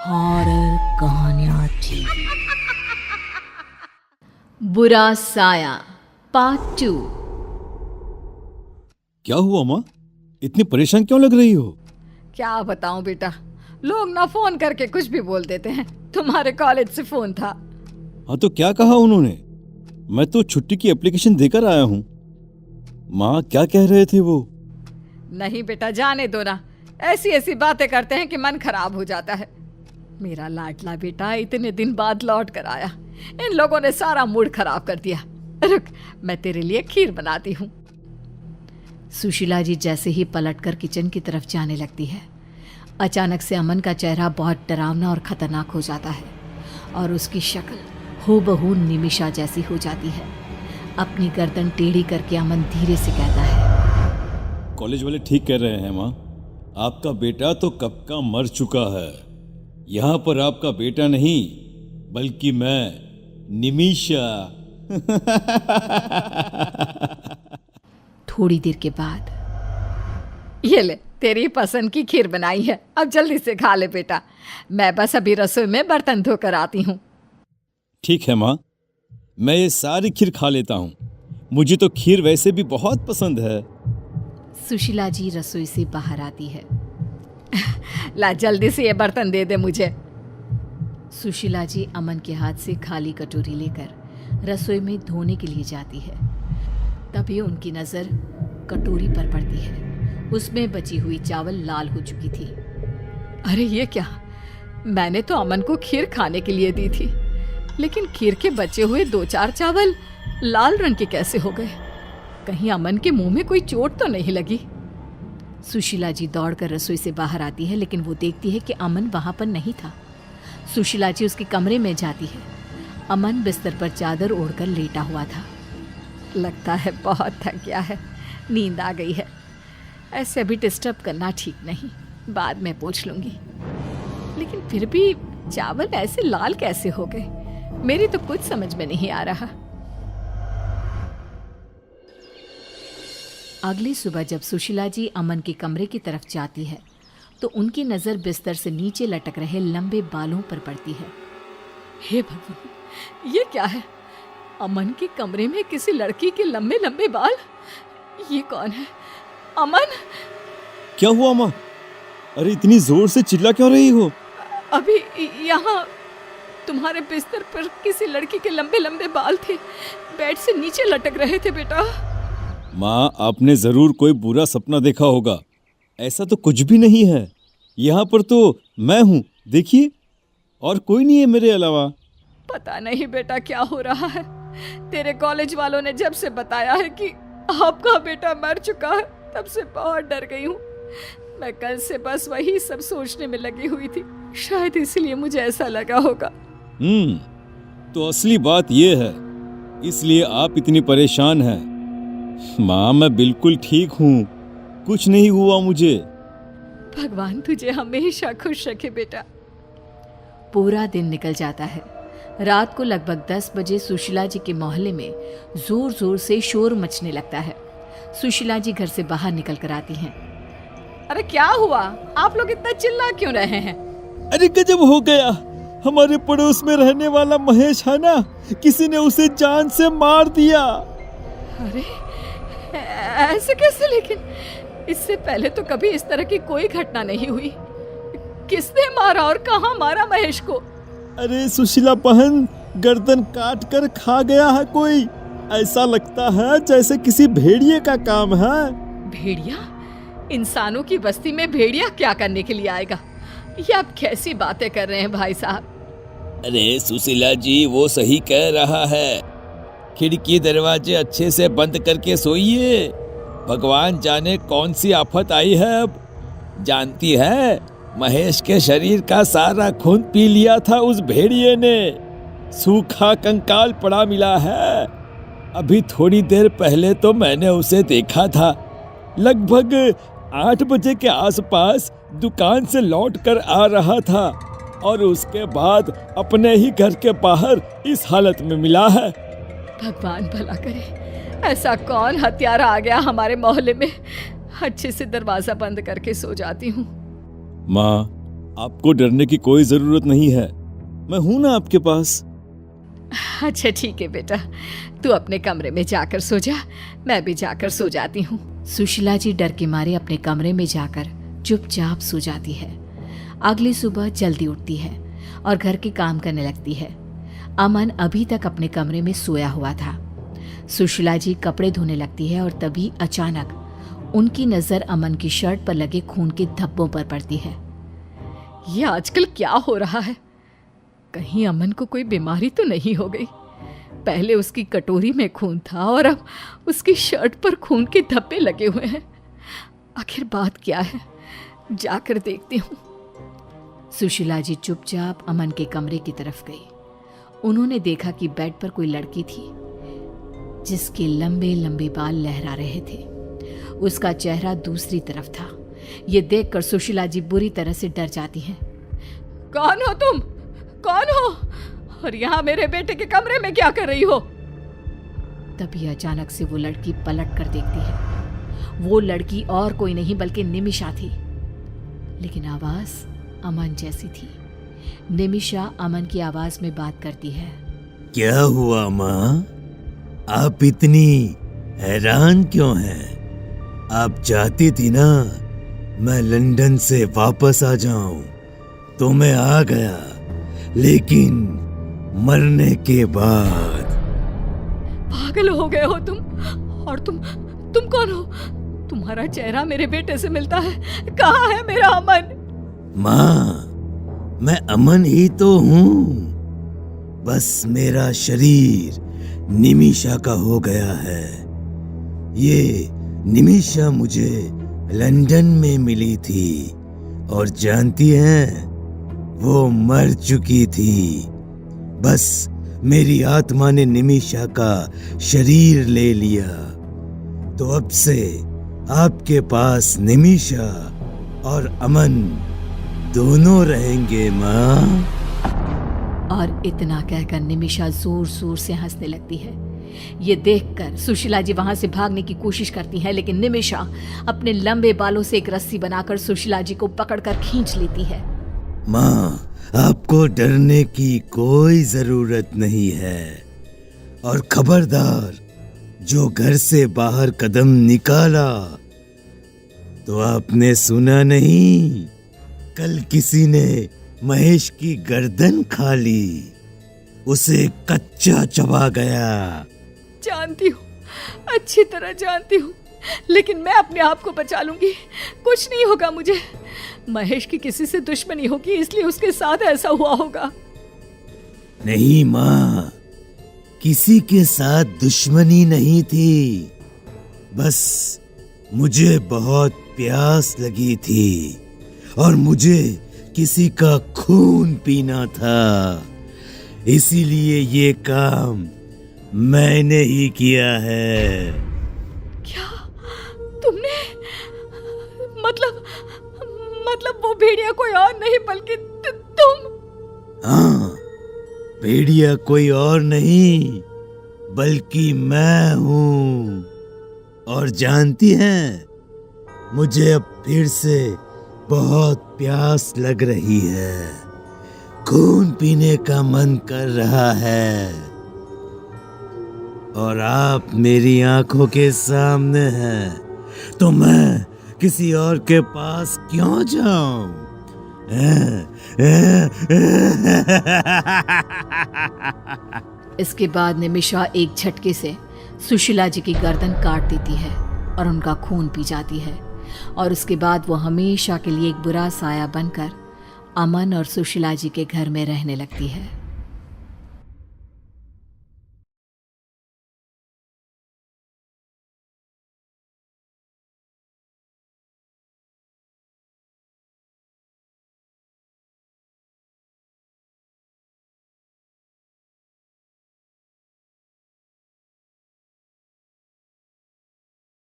Horror कहानियाँ थी। बुरा साया पार्ट 2। क्या हुआ माँ, इतनी परेशान क्यों लग रही हो? क्या बताऊं बेटा, लोग ना फोन करके कुछ भी बोल देते हैं। तुम्हारे कॉलेज से फोन था। हाँ तो क्या कहा उन्होंने? मैं तो छुट्टी की एप्लीकेशन देकर आया हूँ। माँ क्या कह रहे थे वो? नहीं बेटा, जाने दो ना, ऐसी ऐसी बातें करते हैं कि मन खराब हो जाता है। मेरा लाडला बेटा इतने दिन बाद लौट कर आया, इन लोगों ने सारा मूड खराब कर दिया। रुक, मैं तेरे लिए खीर बनाती हूँ। सुशीला जी जैसे ही पलटकर किचन की तरफ जाने लगती है, अचानक से अमन का चेहरा बहुत डरावना और खतरनाक हो जाता है और उसकी शक्ल हूबहू निमिषा जैसी हो जाती है। अपनी गर्दन टेढ़ी करके अमन धीरे से कहता है, कॉलेज वाले ठीक कह रहे हैं माँ, आपका बेटा तो कब का मर चुका है। यहाँ पर आपका बेटा नहीं बल्कि मैं, निमिषा। थोड़ी देर के बाद, ये ले, तेरी पसंद की खीर बनाई है, अब जल्दी से खा ले बेटा। मैं बस अभी रसोई में बर्तन धोकर आती हूँ। ठीक है माँ, मैं ये सारी खीर खा लेता हूँ। मुझे तो खीर वैसे भी बहुत पसंद है। सुशीला जी रसोई से बाहर आती है। ला जल्दी से ये बर्तन दे दे मुझे। सुशीला जी अमन के हाथ से खाली कटोरी लेकर रसोई में धोने के लिए जाती है। तभी उनकी नज़र कटोरी पर पड़ती है। उसमें बची हुई चावल लाल हो चुकी थी। अरे ये क्या, मैंने तो अमन को खीर खाने के लिए दी थी, लेकिन खीर के बचे हुए 2-4 चावल लाल रंग के कैसे हो गए? कहीं अमन के मुंह में कोई चोट तो नहीं लगी? सुशीला जी दौड़कर रसोई से बाहर आती है, लेकिन वो देखती है कि अमन वहां पर नहीं था। सुशीला जी उसके कमरे में जाती है। अमन बिस्तर पर चादर ओढ़कर लेटा हुआ था। लगता है बहुत थक गया है, नींद आ गई है। ऐसे अभी डिस्टर्ब करना ठीक नहीं, बाद में पूछ लूंगी। लेकिन फिर भी चावल ऐसे लाल कैसे हो गए, मेरी तो कुछ समझ में नहीं आ रहा। अगली सुबह जब सुशीला जी अमन के कमरे की तरफ जाती है तो उनकी नज़र बिस्तर से नीचे लटक रहे लंबे बालों पर पड़ती है। हे भगवान, ये क्या है? अमन के कमरे में किसी लड़की के लंबे लंबे बाल। ये कौन है? अमन! क्या हुआ माँ? अरे इतनी जोर से चिल्ला क्यों रही हो? अभी यहाँ तुम्हारे बिस्तर पर किसी लड़की के लंबे लंबे बाल थे, बेड से नीचे लटक रहे थे बेटा। माँ आपने जरूर कोई बुरा सपना देखा होगा। ऐसा तो कुछ भी नहीं है। यहाँ पर तो मैं हूँ, देखिए, और कोई नहीं है मेरे अलावा। पता नहीं बेटा क्या हो रहा है। तेरे कॉलेज वालों ने जब से बताया है कि आपका बेटा मर चुका है, तब से बहुत डर गई हूँ। मैं कल से बस वही सब सोचने में लगी हुई थी, शायद इसलिए मुझे ऐसा लगा होगा। तो असली बात ये है, इसलिए आप इतनी परेशान हैं। माँ मैं बिल्कुल ठीक हूँ, कुछ नहीं हुआ मुझे। भगवान तुझे हमेशा खुश रखे बेटा। पूरा दिन निकल जाता है। रात को लगभग 10 बजे सुशीला जी के मोहल्ले में जोर जोर से शोर मचने लगता है। सुशीला जी घर से बाहर निकल कर आती हैं। अरे क्या हुआ, आप लोग इतना चिल्ला क्यों रहे हैं? अरे गजब हो गया, हमारे पड़ोस में रहने वाला महेश है ना, किसी ने उसे जान से मार दिया। अरे ऐसे कैसे? लेकिन इससे पहले तो कभी इस तरह की कोई घटना नहीं हुई। किसने मारा और कहाँ मारा महेश को? अरे सुशीला बहन, गर्दन काट कर खा गया है कोई। ऐसा लगता है जैसे किसी भेड़िए का काम है। भेड़िया? इंसानों की बस्ती में भेड़िया क्या करने के लिए आएगा? ये आप कैसी बातें कर रहे हैं भाई साहब? अरे सुशीला जी वो सही कह रहा है, खिड़की दरवाजे अच्छे से बंद करके सोइए। भगवान जाने कौन सी आफत आई है अब। जानती है, महेश के शरीर का सारा खून पी लिया था उस भेड़िए ने। सूखा कंकाल पड़ा मिला है। अभी थोड़ी देर पहले तो मैंने उसे देखा था, लगभग 8 बजे के आसपास दुकान से लौट कर आ रहा था और उसके बाद अपने ही घर के बाहर इस हालत में मिला है। भगवान भला करे, ऐसा कौन हत्यारा आ गया हमारे मोहल्ले में? अच्छे से दरवाजा बंद करके सो जाती हूँ। माँ आपको डरने की कोई जरूरत नहीं है, मैं हूं ना आपके पास। अच्छा ठीक है बेटा, तू अपने कमरे में जाकर सो जा, मैं भी जाकर सो जाती हूँ। सुशीला जी डर के मारे अपने कमरे में जाकर चुपचाप सो जाती है। अगली सुबह जल्दी उठती है और घर के काम करने लगती है। अमन अभी तक अपने कमरे में सोया हुआ था। सुशीला जी कपड़े धोने लगती है और तभी अचानक उनकी नजर अमन की शर्ट पर लगे खून के धब्बों पर पड़ती है। ये आजकल क्या हो रहा है? कहीं अमन को कोई बीमारी तो नहीं हो गई? पहले उसकी कटोरी में खून था और अब उसकी शर्ट पर खून के धब्बे लगे हुए हैं। आखिर बात क्या है? जाकर देखती हूँ। सुशीला जी चुपचाप अमन के कमरे की तरफ गई। उन्होंने देखा कि बेड पर कोई लड़की थी जिसके लंबे लंबे बाल लहरा रहे थे। उसका चेहरा दूसरी तरफ था। ये देखकर सुशीला जी बुरी तरह से डर जाती हैं। कौन हो तुम? कौन हो? और यहाँ मेरे बेटे के कमरे में क्या कर रही हो? तभी अचानक से वो लड़की पलट कर देखती है। वो लड़की और कोई नहीं बल्कि निमिषा थी, लेकिन आवाज अमन जैसी थी। निमिषा अमन की आवाज में बात करती है। क्या हुआ माँ? आप इतनी हैरान क्यों हैं? आप चाहती थी ना मैं लंदन से वापस आ जाऊं, तो मैं आ गया, लेकिन मरने के बाद। पागल हो गए हो तुम? और तुम कौन हो? तुम्हारा चेहरा मेरे बेटे से मिलता है। कहाँ है मेरा अमन? माँ, मैं अमन ही तो हूँ, बस मेरा शरीर निमिषा का हो गया है। ये निमिषा मुझे लंदन में मिली थी और जानती हैं, वो मर चुकी थी। बस मेरी आत्मा ने निमिषा का शरीर ले लिया, तो अब से आपके पास निमिषा और अमन दोनों रहेंगे माँ। और इतना कहकर निमिषा जोर जोर से हंसने लगती है। ये देखकर सुशीला जी वहां से भागने की कोशिश करती हैं, लेकिन निमिषा अपने लंबे बालों से एक रस्सी बनाकर सुशीला जी को पकड़कर खींच लेती है। माँ, आपको डरने की कोई जरूरत नहीं है। और खबरदार, जो घर से बाहर कदम निकाला तो आपने सुना नहीं, कल किसी ने महेश की गर्दन खा ली, उसे कच्चा चबा गया। जानती हूँ, अच्छी तरह जानती हूँ, लेकिन मैं अपने आप को बचा लूंगी। कुछ नहीं होगा मुझे। महेश की किसी से दुश्मनी होगी, इसलिए उसके साथ ऐसा हुआ होगा। नहीं माँ, किसी के साथ दुश्मनी नहीं थी, बस मुझे बहुत प्यास लगी थी और मुझे किसी का खून पीना था, इसीलिए ये काम मैंने ही किया है। क्या तुमने? मतलब वो भेड़िया कोई और नहीं बल्कि तुम? हाँ, भेड़िया कोई और नहीं बल्कि मैं हूँ। और जानती हैं, मुझे अब फिर से बहुत प्यास लग रही है, खून पीने का मन कर रहा है, और आप मेरी आंखों के सामने हैं, तो मैं किसी और के पास क्यों जाऊं? इसके बाद निमिषा एक झटके से सुशीला जी की गर्दन काट देती है और उनका खून पी जाती है। और उसके बाद वो हमेशा के लिए एक बुरा साया बनकर अमन और सुशीला जी के घर में रहने लगती है।